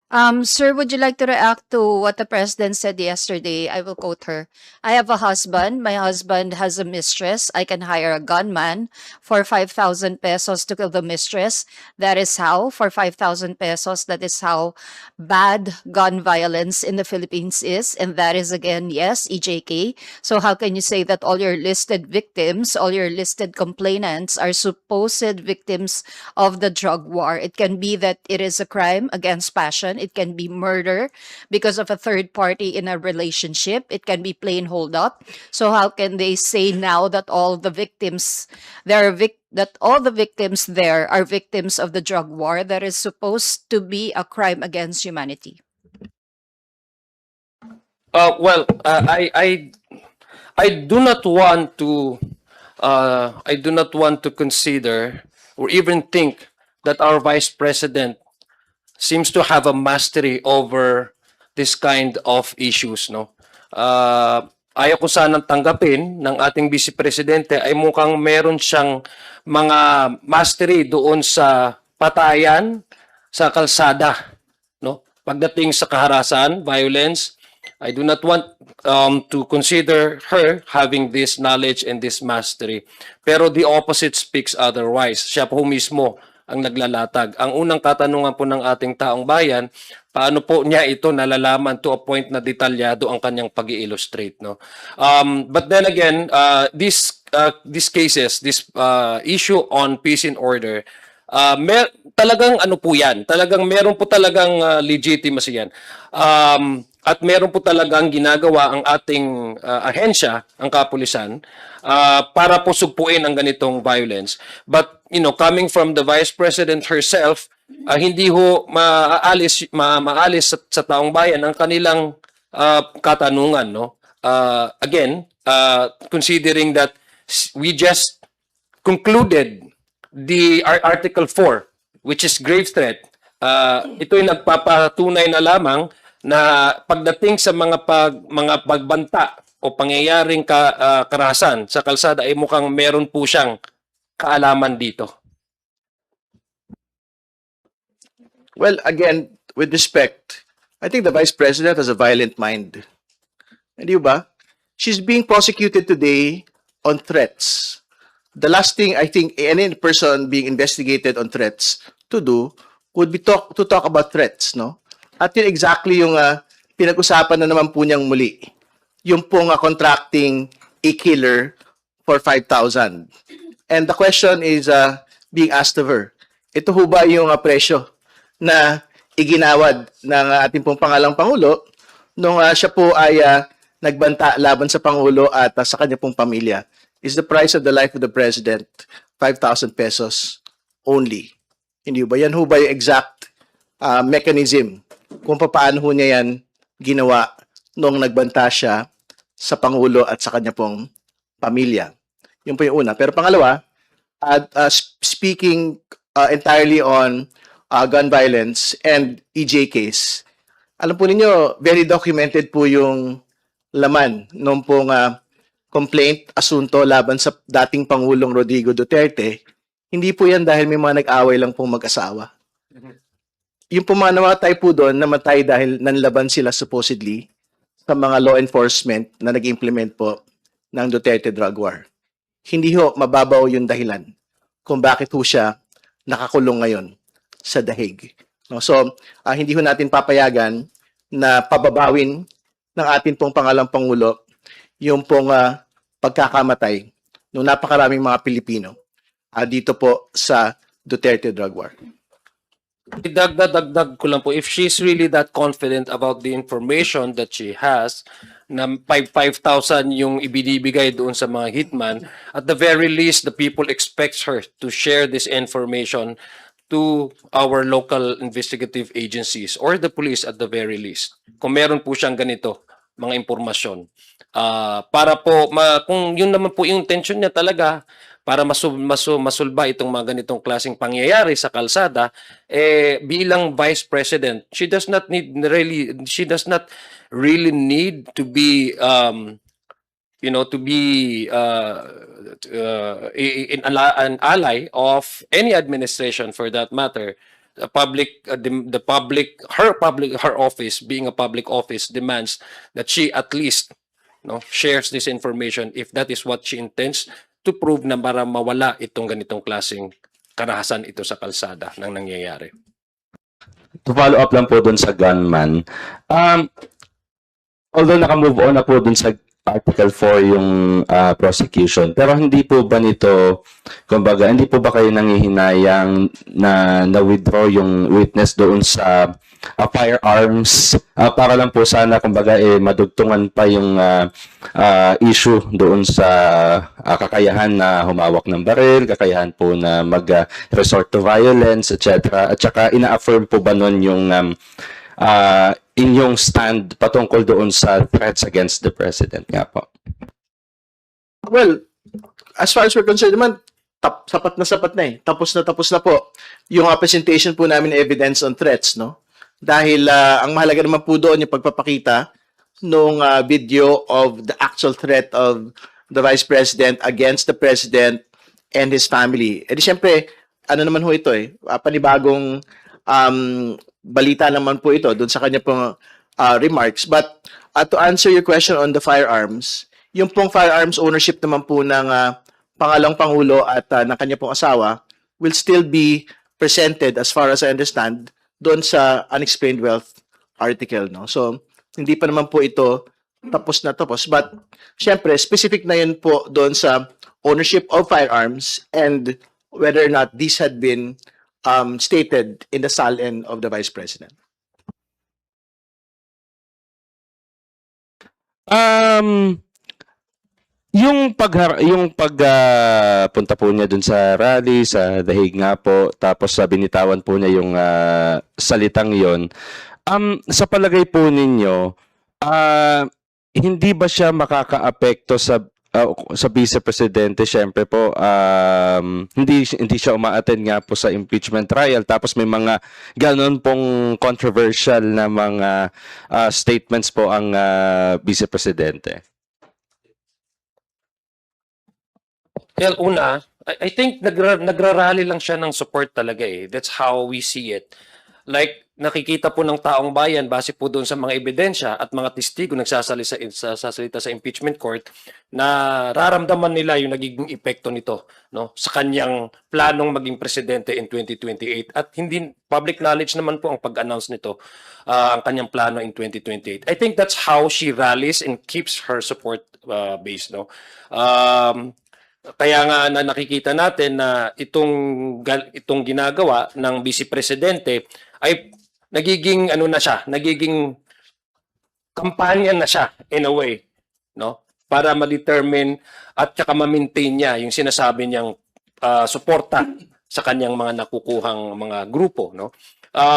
Sir, would you like to react to what the president said yesterday? I will quote her. I have a husband. My husband has a mistress. I can hire a gunman for 5,000 pesos to kill the mistress. That is how, for 5,000 pesos, that is how bad gun violence in the Philippines is. And that is, again, yes, EJK. So how can you say that all your listed victims, all your listed complainants are supposed victims of the drug war? It can be that it is a crime against passion. It can be murder because of a third party in a relationship. It can be plain hold up. So how can they say now that all the victims there are that all the victims there are victims of the drug war that is supposed to be a crime against humanity? I do not want to consider or even think that our vice president seems to have a mastery over this kind of issues, no? Ayaw ko sanang tanggapin ng ating vice presidente ay mukhang meron siyang mga mastery doon sa patayan sa kalsada, no? Pagdating sa kaharasan, violence, I do not want to consider her having this knowledge and this mastery. Pero the opposite speaks otherwise. Siya po mismo ang naglalatag. Ang unang katanungan po ng ating taong bayan, paano po niya ito nalalaman to a point na detalyado ang kanyang pag-i-illustrate, no? But then again, these cases, this issue on peace and order, talagang ano po yan, talagang meron po talagang legitimacy yan. At meron po talagang ginagawa ang ating ahensya, ang kapulisan, para po sugpuin ang ganitong violence. But, you know, coming from the Vice President herself, hindi ho maalis sa taong bayan ang kanilang katanungan, no? Again, considering that we just concluded the Article 4, which is grave threat, ito'y nagpapatunay na lamang na pagdating sa mga pagbanta o pangyayaring karahasan sa kalsada ay mukhang meron po siyang kaalaman dito. Well, again, with respect, I think the Vice President has a violent mind. Hindi ba? She's being prosecuted today on threats. The last thing I think any person being investigated on threats to do would be to talk about threats, no? At yun exactly yung pinag-usapan na naman po niyang muli. Yung pong contracting a killer for 5,000. And the question is being asked of her. Ito ho ba yung presyo na iginawad ng ating pong pangalang Pangulo nung siya po ay nagbanta laban sa Pangulo at sa kanya pong pamilya? Is the price of the life of the President 5,000 pesos only? Hindi ba? Yan ho ba yung exact mechanism kung paano ho niya yan ginawa nung nagbanta siya sa Pangulo at sa kanya pong pamilya? Yun po yung una. Pero pangalawa, speaking entirely on gun violence and EJ case, alam po ninyo, very documented po yung laman nung pong complaint, asunto laban sa dating Pangulong Rodrigo Duterte. Hindi po yan dahil may mga nag-away lang pong mag-asawa. Yung po mga namatay po doon, namatay dahil nanlaban sila supposedly sa mga law enforcement na nag-implement po ng Duterte drug war. Hindi ho mababaw yung dahilan kung bakit ho siya nakakulong ngayon sa dahig. No? So, hindi ho natin papayagan na pababawin ng ating pong pangalang Pangulo yung pong pagkakamatay ng napakaraming mga Pilipino dito po sa Duterte drug war. Dagdag ko lang po, if she's really that confident about the information that she has, na 5,000 yung ibinibigay doon sa mga hitman, at the very least, the people expects her to share this information to our local investigative agencies or the police at the very least. Kung meron po siyang ganito, mga impormasyon. Para po, kung yun naman po yung intention niya talaga, para masulba itong mga ganitong klaseng pangyayari sa kalsada, bilang Vice President, she does not really need to be an ally of any administration for that matter, her office, being a public office, demands that she at least shares this information if that is what she intends to prove na para mawala itong ganitong klaseng karahasan ito sa kalsada ng nangyayari. To follow up lang po dun sa gunman, although naka-move on na po dun sa Article 4 yung prosecution, pero hindi po ba nito, kumbaga, hindi po ba kayo nangihinayang na na-withdraw yung witness doon sa firearms para lang po sana, kumbaga, madugtungan pa yung issue doon sa kakayahan na humawak ng baril, kakayahan po na mag-resort to violence, etc. At saka ina-affirm po ba nun yung inyong stand patungkol doon sa threats against the president nga po? Well, as far as we're concerned naman, sapat na eh. Tapos na po yung presentation po namin ng evidence on threats, no? Dahil ang mahalaga naman po doon yung pagpapakita nung video of the actual threat of the Vice President against the President and his family. Eh di syempre, ano naman ho ito panibagong balita naman po ito doon sa kanya pong remarks. But to answer your question on the firearms, yung pong firearms ownership naman po ng pangalawang Pangulo at ng kanya pong asawa will still be presented, as far as I understand, doon sa unexplained wealth article, no? So, hindi pa naman po ito tapos na tapos. But, syempre, specific na yun po doon sa ownership of firearms and whether or not these had been stated in the salin of the Vice President. Yung pagpunta po niya dun sa rally sa The Hague nga po, tapos binitawan po niya yung salitang yon. Sa palagay po ninyo, hindi ba siya makakaapekto sa Vice Presidente? Syempre po, hindi siya umaattend nga po sa impeachment trial, tapos may mga ganon pong controversial na mga statements po ang Vice Presidente. Well, una, I think nagrarally lang siya ng support talaga eh. That's how we see it. Like, nakikita po ng taong bayan base po doon sa mga ebidensya at mga testigo nagsasalita sa impeachment court na raramdaman nila yung nagiging epekto nito, no, sa kanyang planong maging presidente in 2028. At hindi public knowledge naman po ang pag-announce nito, ang kanyang plano in 2028. I think that's how she rallies and keeps her support base, no. Kaya nga na nakikita natin na itong ginagawa ng Vice Presidente ay nagiging nagiging kampanya na siya in a way, no? Para ma-determine at saka ma-maintain niya yung sinasabi niyang suporta sa kanyang mga nakukuhang mga grupo, no?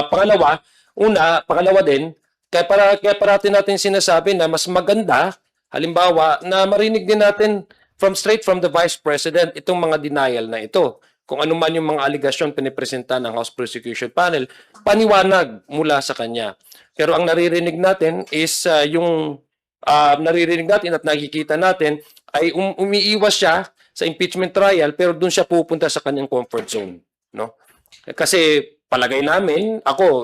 Pangalawa din, kaya parati natin sinasabi na mas maganda, halimbawa, na marinig din natin straight from the Vice President itong mga denial na ito. Kung ano man yung mga aligasyon pinipresenta ng House Prosecution Panel, paniwanag mula sa kanya. Pero ang naririnig natin is naririnig natin at nakikita natin ay umiiwas siya sa impeachment trial pero doon siya pupunta sa kanyang comfort zone, no? Kasi palagay namin,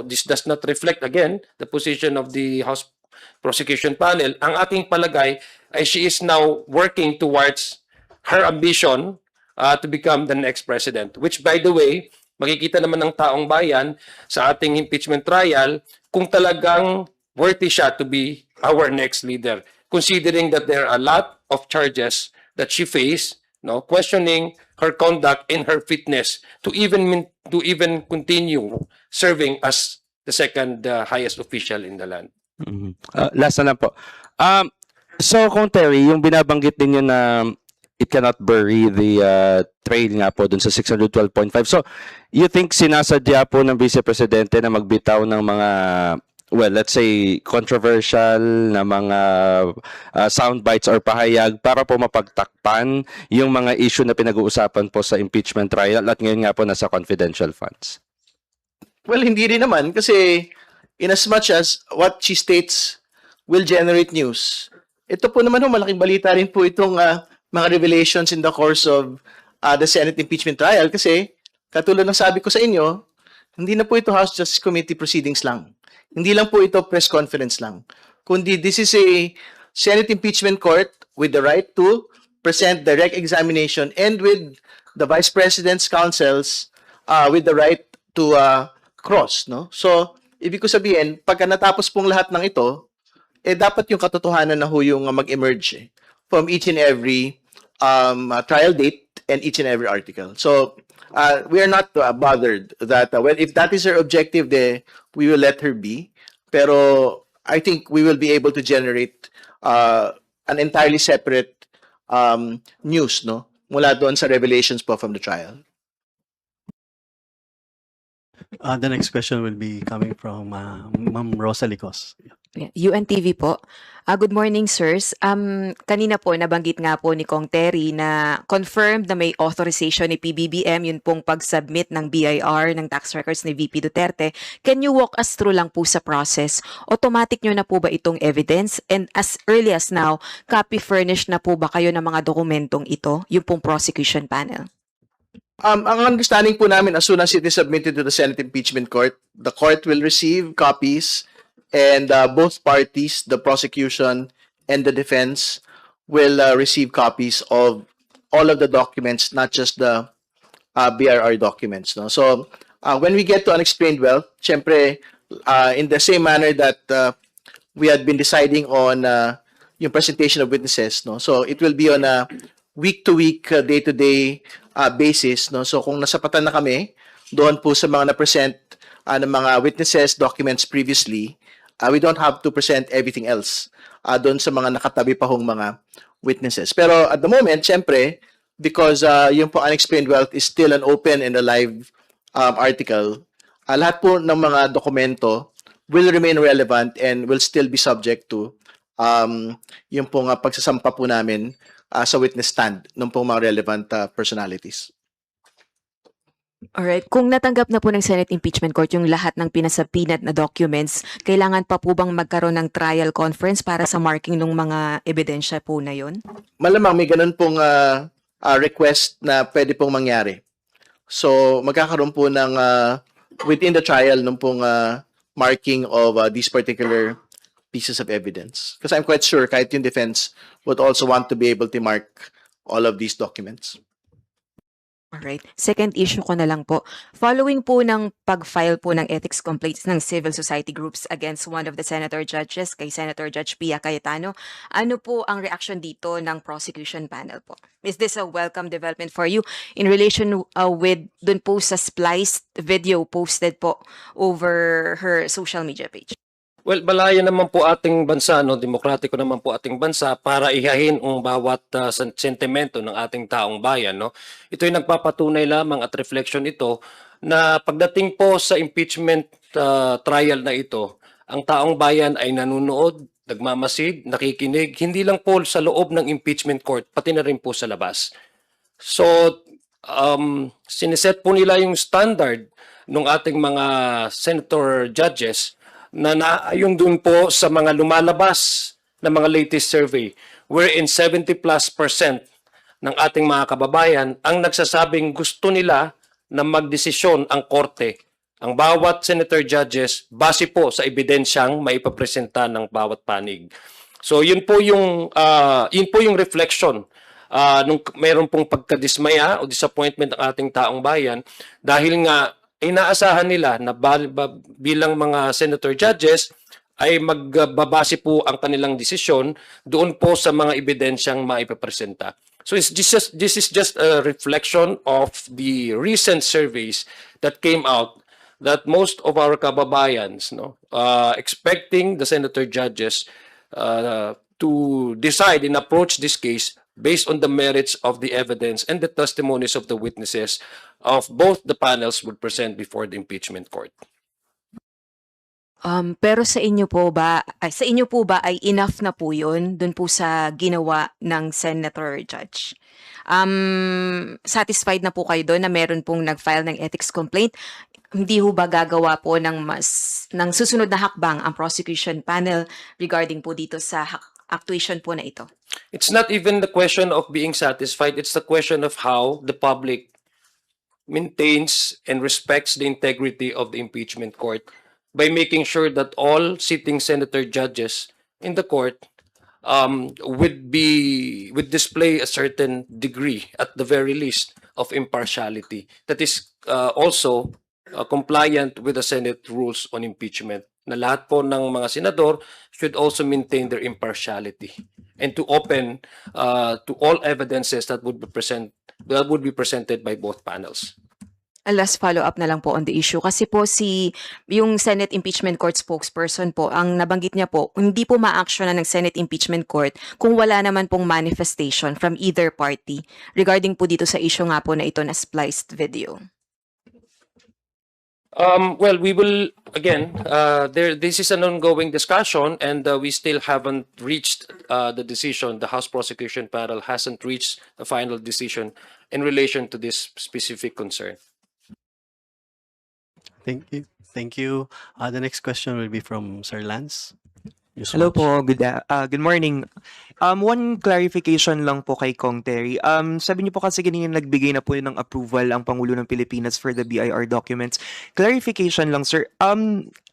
this does not reflect again the position of the House Prosecution Panel. Ang ating palagay ay she is now working towards her ambition to become the next president. Which, by the way, makikita naman ng taong bayan sa ating impeachment trial kung talagang worthy siya to be our next leader. Considering that there are a lot of charges that she faced, no, questioning her conduct and her fitness to even continue serving as the second highest official in the land. Last na lang po. So, kung Terry, yung binabanggit ninyo na it cannot bury the trail nga po dun sa 612.5. So, you think sinasadya po ng Vice Presidente na magbitaw ng mga, well, let's say, controversial na mga soundbites or pahayag para po mapagtakpan yung mga issue na pinag-uusapan po sa impeachment trial at ngayon nga po nasa confidential funds? Well, hindi rin naman kasi in as much as what she states will generate news, ito po naman malaking balita rin po itong mga revelations in the course of the Senate impeachment trial kasi katulad ng sabi ko sa inyo, Hindi na po ito House Justice Committee proceedings lang. Hindi lang po ito press conference lang. Kundi this is a Senate impeachment court with the right to present direct examination and with the Vice President's counsels with the right to cross, no? So, ibig ko sabihin, pagka natapos pong lahat ng ito, dapat yung katotohanan na ho yung mag-emerge from each and every trial date and each and every article. So, we are not bothered that well, if that is her objective, we will let her be. Pero I think we will be able to generate an entirely separate news, no? Mula doon sa revelations po from the trial. The next question will be coming from Ma'am Rosa Licos. UNTV po. Good morning, sirs. Kanina po, nabanggit nga po ni Kong Terry na confirmed na may authorization ni PBBM yun pong pag-submit ng BIR ng tax records ni VP Duterte. Can you walk us through lang po sa process? Automatic nyo na po ba itong evidence? And as early as now, copy furnished na po ba kayo ng mga dokumentong ito, yung pong prosecution panel? Ang understanding po namin, as soon as it is submitted to the Senate Impeachment Court, the court will receive copies and both parties, the prosecution and the defense, will receive copies of all of the documents, not just the BRR documents. No? So, when we get to unexplained wealth, syempre, in the same manner that we had been deciding on yung presentation of witnesses, no? So, it will be on a week-to-week, day-to-day basis. No? So, kung nasapatan na kami doon po sa mga na-present ng mga witnesses, documents previously, we don't have to present everything else doon sa mga nakatabi pa hong mga witnesses. Pero at the moment, syempre, because yung po unexplained wealth is still an open and a live article, lahat po ng mga dokumento will remain relevant and will still be subject to yung pong pagsasampa po namin sa witness stand ng pong mga relevant personalities. Alright, kung natanggap na po ng Senate Impeachment Court yung lahat ng pinasubpoenaed na documents, kailangan pa po bang magkaroon ng trial conference para sa marking ng mga ebidensya po na yun? Malamang may ganun pong request na pwede pong mangyari. So, magkakaroon po ng within the trial ng pong marking of these particular pieces of evidence. Because I'm quite sure kahit yung defense would also want to be able to mark all of these documents. Alright. Second issue ko na lang po. Following po ng pag-file po ng ethics complaints ng civil society groups against one of the senator judges, kay Senator Judge Pia Cayetano, ano po ang reaction dito ng prosecution panel po? Is this a welcome development for you in relation with dun po sa spliced video posted po over her social media page? Well, balaya naman po ating bansa, no, demokratiko naman po ating bansa para ihahin ang bawat sentimento ng ating taong bayan, no. Ito ay nagpapatunay lamang at reflection ito na pagdating po sa impeachment trial na ito, ang taong bayan ay nanonood, nagmamasid, nakikinig, hindi lang po sa loob ng impeachment court, pati na rin po sa labas. So, siniset po nila yung standard ng ating mga senator judges na naayon dun po sa mga lumalabas na mga latest survey wherein 70+% ng ating mga kababayan ang nagsasabing gusto nila na magdesisyon ang korte, ang bawat senator judges base po sa ebidensyang maipapresenta ng bawat panig. So yun po yung reflection nung meron pong pagkadismaya o disappointment ng ating taong bayan dahil nga inaasahan nila na bilang mga senator judges ay magbabase po ang kanilang desisyon doon po sa mga ebidensyang maipapresenta. So this is just a reflection of the recent surveys that came out that most of our kababayans, no, expecting the senator judges to decide and approach this case based on the merits of the evidence and the testimonies of the witnesses of both the panels would present before the impeachment court. Pero sa inyo po ba ay enough na po yun dun po sa ginawa ng senator judge? Satisfied na po kayo doon na meron pong nag-file ng ethics complaint? Hindi ho ba gagawa po ng susunod na hakbang ang prosecution panel regarding po dito sa actuation po na ito? It's not even the question of being satisfied, it's the question of how the public maintains and respects the integrity of the impeachment court by making sure that all sitting senator judges in the court would display a certain degree, at the very least, of impartiality that is also compliant with the Senate rules on impeachment. Na lahat po ng mga senador should also maintain their impartiality and to open to all evidences that would be presented by both panels. A last follow-up na lang po on the issue. Kasi po yung Senate Impeachment Court spokesperson po, ang nabanggit niya po, hindi po ma-actionan ng Senate Impeachment Court kung wala naman pong manifestation from either party regarding po dito sa issue nga po na ito na spliced video. Well, we will again. This is an ongoing discussion, and we still haven't reached the decision. The House Prosecution Panel hasn't reached a final decision in relation to this specific concern. Thank you. Thank you. The next question will be from Sir Lance. Hello po, good morning. One clarification lang po kay Kong Terry. Sabi niyo po kasi kanina nagbigay na po ng approval ang Pangulo ng Pilipinas for the BIR documents. Clarification lang, sir.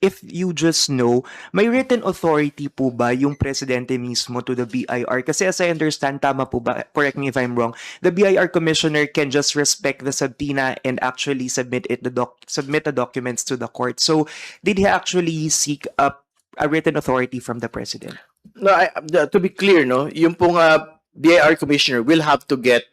If you just know, may written authority po ba yung presidente mismo to the BIR? Kasi as I understand, tama po ba? Correct me if I'm wrong. The BIR commissioner can just respect the subpoena and actually submit the documents to the court. So, did he actually seek a written authority from the president? No, to be clear, no, yung pong BIR commissioner will have to get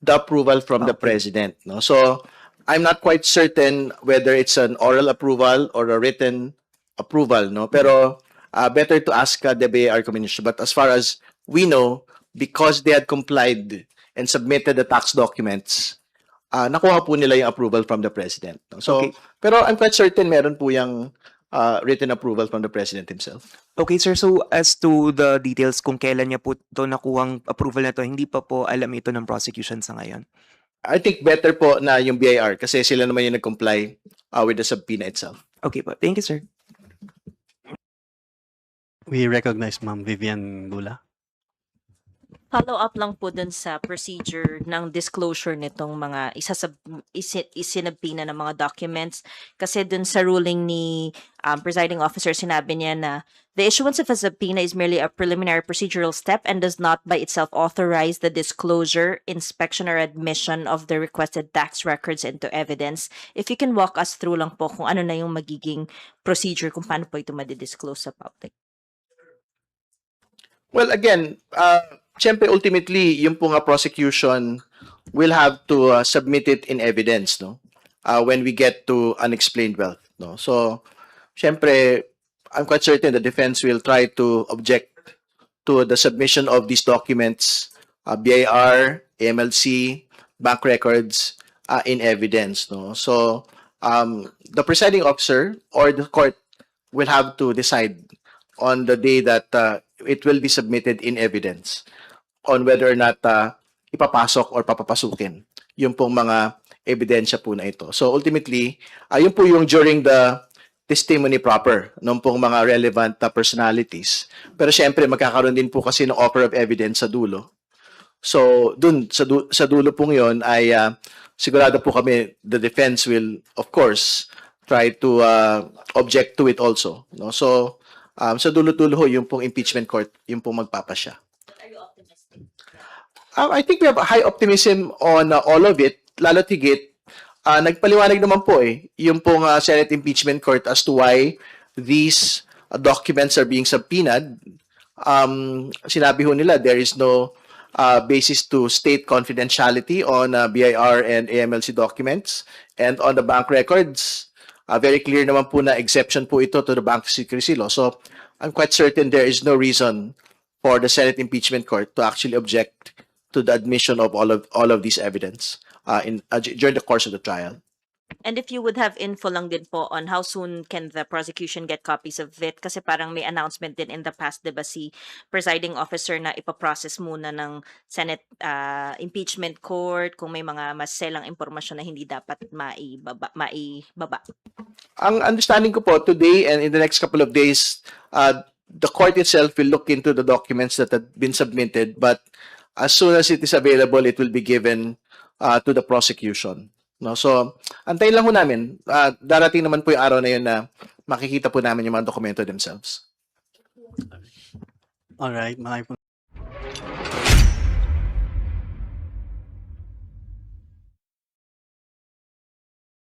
the approval from the president, no. So I'm not quite certain whether it's an oral approval or a written approval, no. Pero better to ask the BIR commissioner. But as far as we know, because they had complied and submitted the tax documents, nakuha po nila yung approval from the president, no? So, Okay. pero I'm quite certain meron po yung written approval from the president himself. Okay, sir. So, as to the details kung kailan niya po ito nakuhang approval na to, hindi pa po alam ito ng prosecution sa ngayon. I think better po na yung BIR kasi sila naman yung nag-comply with the subpoena itself. Okay po. Thank you, sir. We recognize Ma'am Vivian Gula. Follow up lang po dun sa procedure ng disclosure nitong mga isinabina ng mga documents. Kasi dun sa ruling ni presiding officer, sinabi niya na the issuance of a subpoena is merely a preliminary procedural step and does not by itself authorize the disclosure, inspection, or admission of the requested tax records into evidence. If you can walk us through lang po kung ano na yung magiging procedure kung paano po ito madidisclose sa public. Well, again, syempre ultimately, yung po nga prosecution will have to submit it in evidence, no? When we get to unexplained wealth, no? So, syempre, I'm quite certain the defense will try to object to the submission of these documents, BIR, AMLC, bank records, in evidence, no? So, the presiding officer or the court will have to decide on the day that it will be submitted in evidence on whether or not ipapasok or papapasukin yung pong mga ebidensya po na ito. So ultimately, yun po yung during the testimony proper ng pong mga relevant personalities. Pero syempre, magkakaroon din po kasi ng offer of evidence sa dulo. So dun, sa dulo pong yun ay sigurado po kami, the defense will, of course, try to object to it also. No? So, sa dulo-dulo ho, yung pong impeachment court, yung pong magpapasya. Are you optimistic? I think we have a high optimism on all of it. Lalo't higit, nagpaliwanag naman po yung pong Senate Impeachment Court as to why these documents are being subpoenaed. Sinabi ho nila, there is no basis to state confidentiality on BIR and AMLC documents. And on the bank records, very clear naman po na exception po ito to the Bank Secrecy Law. So, I'm quite certain there is no reason for the Senate Impeachment Court to actually object to the admission of all of these evidence during the course of the trial. And if you would have info lang din po on how soon can the prosecution get copies of it? Kasi parang may announcement din in the past, diba, si presiding officer na ipaprocess muna ng Senate Impeachment Court kung may mga maselang impormasyon na hindi dapat maibaba. Ang understanding ko po, today and in the next couple of days, the court itself will look into the documents that have been submitted, but as soon as it is available, it will be given to the prosecution. No? So, antayin lang po namin. Darating naman po yung araw na yun na makikita po namin yung mga dokumento themselves. All right,